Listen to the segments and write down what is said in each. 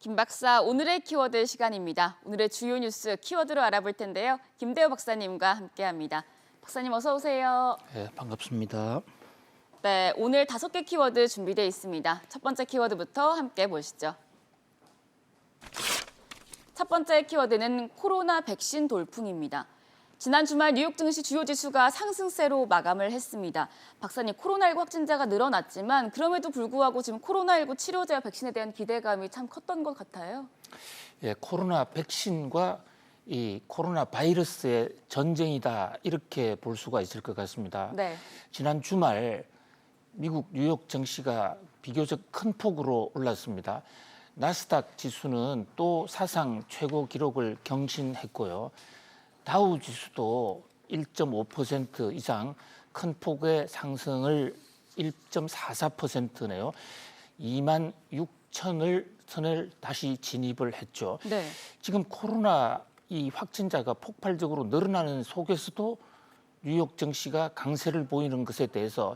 김 박사, 오늘의 키워드 시간입니다. 오늘의 주요 뉴스 키워드로 알아볼 텐데요. 김대호 박사님과 함께합니다. 박사님 어서 오세요. 네, 반갑습니다. 네, 오늘 5개 키워드 준비되어 있습니다. 첫 번째 키워드부터 함께 보시죠. 첫 번째 키워드는 코로나 백신 돌풍입니다. 지난 주말 뉴욕 증시 주요 지수가 상승세로 마감을 했습니다. 박사님, 코로나19 확진자가 늘어났지만 그럼에도 불구하고 지금 코로나19 치료제와 백신에 대한 기대감이 참 컸던 것 같아요. 예, 코로나 백신과 이 코로나 바이러스의 전쟁이다 이렇게 볼 수가 있을 것 같습니다. 네. 지난 주말 미국 뉴욕 증시가 비교적 큰 폭으로 올랐습니다. 나스닥 지수는 또 사상 최고 기록을 경신했고요. 다우 지수도 1.5% 이상 큰 폭의 상승을 1.44%네요. 2만 6천을 선을 다시 진입을 했죠. 네. 지금 코로나 이 확진자가 폭발적으로 늘어나는 속에서도 뉴욕 증시가 강세를 보이는 것에 대해서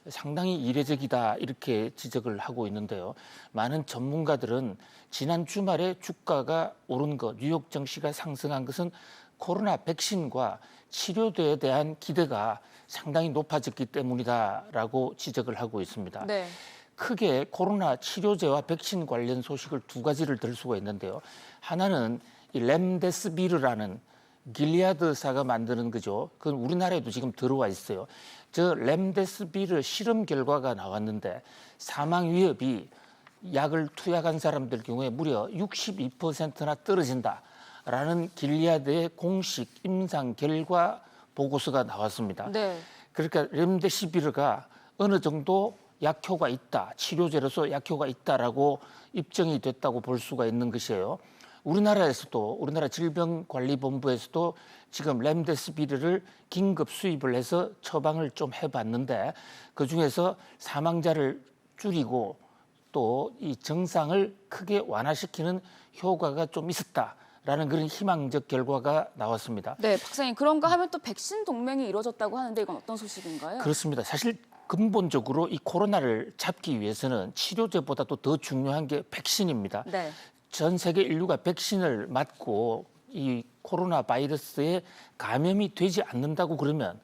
상당히 이례적이다 이렇게 지적을 하고 있는데요. 많은 전문가들은 지난 주말에 주가가 오른 것, 뉴욕 증시가 상승한 것은 코로나 백신과 치료제에 대한 기대가 상당히 높아졌기 때문이다라고 지적을 하고 있습니다. 네. 크게 코로나 치료제와 백신 관련 소식을 두 가지를 들 수가 있는데요. 하나는 이 렘데스비르라는 길리아드사가 만드는 거죠. 그건 우리나라에도 지금 들어와 있어요. 저 렘데스비르 실험 결과가 나왔는데 사망 위협이 약을 투약한 사람들 경우에 무려 62%나 떨어진다라는 길리아드의 공식 임상 결과 보고서가 나왔습니다. 네. 그러니까 렘데시비르가 어느 정도 약효가 있다, 치료제로서 약효가 있다라고 입증이 됐다고 볼 수가 있는 것이에요. 우리나라에서도 우리나라 질병관리본부에서도 지금 렘데시비르를 긴급 수입을 해서 처방을 좀 해봤는데 그 중에서 사망자를 줄이고 또 이 증상을 크게 완화시키는 효과가 좀 있었다라는 그런 희망적 결과가 나왔습니다. 네, 박사님, 그런가 하면 또 백신 동맹이 이루어졌다고 하는데 이건 어떤 소식인가요? 그렇습니다. 사실 근본적으로 이 코로나를 잡기 위해서는 치료제보다도 더 중요한 게 백신입니다. 네. 전 세계 인류가 백신을 맞고 이 코로나 바이러스에 감염이 되지 않는다고 그러면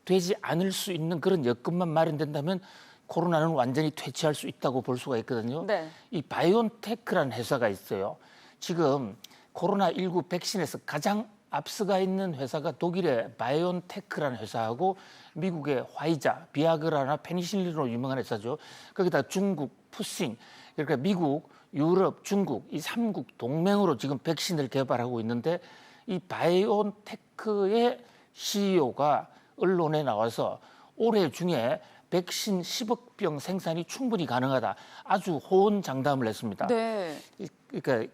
되지 않을 수 있는 그런 여건만 마련된다면 코로나는 완전히 퇴치할 수 있다고 볼 수가 있거든요. 네. 이 바이온테크라는 회사가 있어요. 지금 코로나19 백신에서 가장 앞서가 있는 회사가 독일의 바이온테크라는 회사하고 미국의 화이자, 비아그라나 페니실린으로 유명한 회사죠. 거기다 중국 푸싱, 그러니까 미국, 유럽, 중국 이 3국 동맹으로 지금 백신을 개발하고 있는데 이 바이온테크의 CEO가 언론에 나와서 올해 중에 백신 10억 병 생산이 충분히 가능하다. 아주 호언장담을 했습니다. 네. 그러니까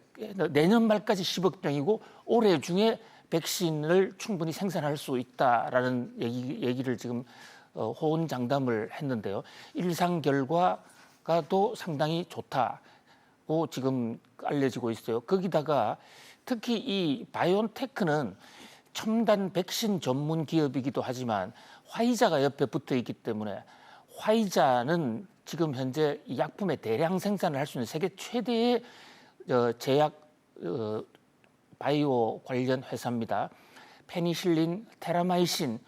내년 말까지 10억 병이고 올해 중에 백신을 충분히 생산할 수 있다라는 얘기를 지금 호언장담을 했는데요. 일상 결과가 또 상당히 좋다고 지금 알려지고 있어요. 거기다가 특히 이 바이온테크는 첨단 백신 전문 기업이기도 하지만 화이자가 옆에 붙어 있기 때문에 화이자는 지금 현재 이 약품의 대량 생산을 할 수 있는 세계 최대의 제약 바이오 관련 회사입니다. 페니실린, 테라마이신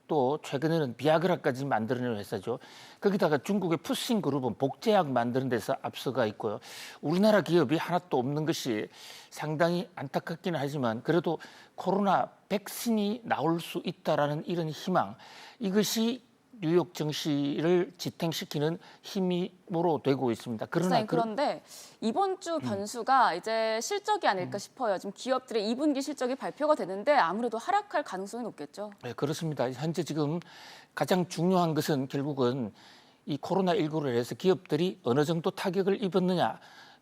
또 최근에는 비아그라까지 만드는 회사죠. 거기다가 중국의 푸싱 그룹은 복제약 만드는 데서 앞서가 있고요. 우리나라 기업이 하나도 없는 것이 상당히 안타깝기는 하지만 그래도 코로나 백신이 나올 수 있다라는 이런 희망, 이것이 뉴욕 증시를 지탱시키는 힘으로 되고 있습니다. 박사님, 그런데 이번 주 변수가 이제 실적이 아닐까 싶어요. 지금 기업들의 2분기 실적이 발표가 되는데 아무래도 하락할 가능성이 높겠죠. 네, 그렇습니다. 현재 지금 가장 중요한 것은 결국은 이 코로나19로 해서 기업들이 어느 정도 타격을 입었느냐.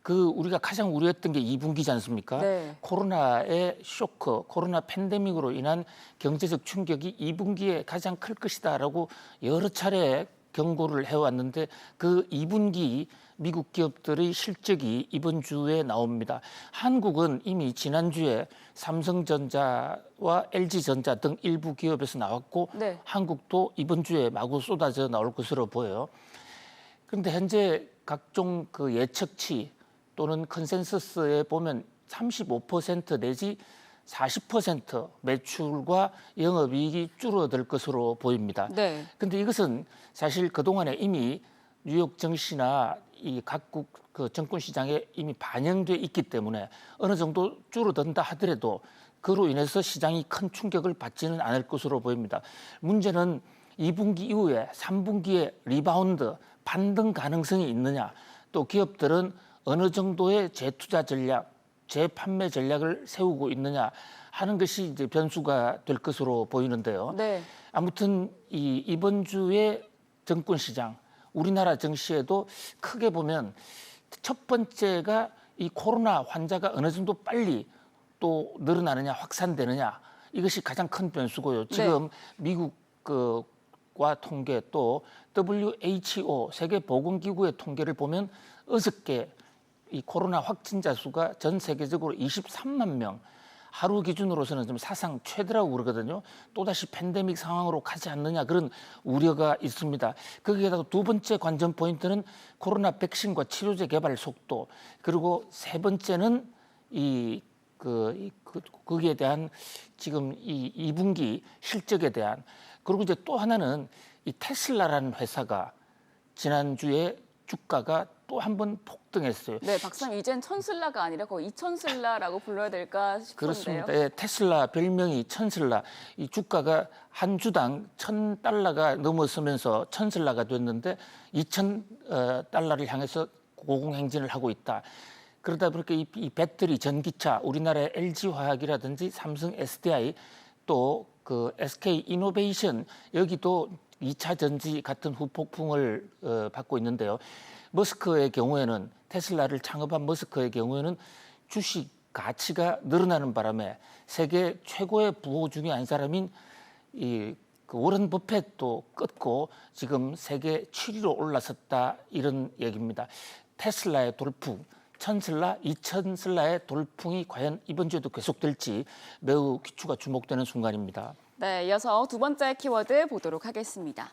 우리가 가장 우려했던 게 2분기지 않습니까? 네. 코로나의 쇼크, 코로나 팬데믹으로 인한 경제적 충격이 2분기에 가장 클 것이다라고 여러 차례 경고를 해왔는데 그 2분기 미국 기업들의 실적이 이번 주에 나옵니다. 한국은 이미 지난주에 삼성전자와 LG전자 등 일부 기업에서 나왔고 네. 한국도 이번 주에 마구 쏟아져 나올 것으로 보여요. 그런데 현재 각종 그 예측치 또는 컨센서스에 보면 35% 내지 40% 매출과 영업이익이 줄어들 것으로 보입니다. 네. 그런데 이것은 사실 그동안에 이미 뉴욕 증시나 이 각국 그 증권 시장에 이미 반영돼 있기 때문에 어느 정도 줄어든다 하더라도 그로 인해서 시장이 큰 충격을 받지는 않을 것으로 보입니다. 문제는 2분기 이후에 3분기에 리바운드, 반등 가능성이 있느냐, 또 기업들은 어느 정도의 재투자 전략, 재판매 전략을 세우고 있느냐 하는 것이 이제 변수가 될 것으로 보이는데요. 네. 아무튼 이번 주에 증권 시장, 우리나라 증시에도 크게 보면 첫 번째가 이 코로나 환자가 어느 정도 빨리 또 늘어나느냐, 확산되느냐, 이것이 가장 큰 변수고요. 지금 미국 과 통계 또 WHO 세계보건기구의 통계를 보면 어저께 이 코로나 확진자 수가 전 세계적으로 23만 명, 하루 기준으로서는 좀 사상 최대라고 그러거든요. 또다시 팬데믹 상황으로 가지 않느냐 그런 우려가 있습니다. 거기에다가 두 번째 관전 포인트는 코로나 백신과 치료제 개발 속도, 그리고 세 번째는 거기에 대한 지금 이 2분기 실적에 대한, 그리고 이제 또 하나는 이 테슬라라는 회사가 지난주에 주가가 또 한 번 폭등했어요. 네, 박사님 이젠 천슬라가 아니라 거의 이천슬라라고 불러야 될까 싶은데요. 그렇습니다. 예, 테슬라 별명이 천슬라. 이 주가가 한 주당 $1,000가 넘어서면서 천슬라가 됐는데 $2,000를 향해서 고공행진을 하고 있다. 그러다 보니까 이 배터리 전기차, 우리나라의 LG화학이라든지 삼성 SDI 또 그 SK 이노베이션, 여기도 2차 전지 같은 후폭풍을 받고 있는데요. 머스크의 경우에는, 테슬라를 창업한 머스크의 경우에는 주식 가치가 늘어나는 바람에 세계 최고의 부호 중에 한 사람인 그 워런 버핏도 끊고 지금 세계 7위로 올라섰다, 이런 얘기입니다. 테슬라의 돌풍, 천슬라, 2천슬라의 돌풍이 과연 이번 주에도 계속될지 매우 귀추가 주목되는 순간입니다. 네, 이어서 두 번째 키워드 보도록 하겠습니다.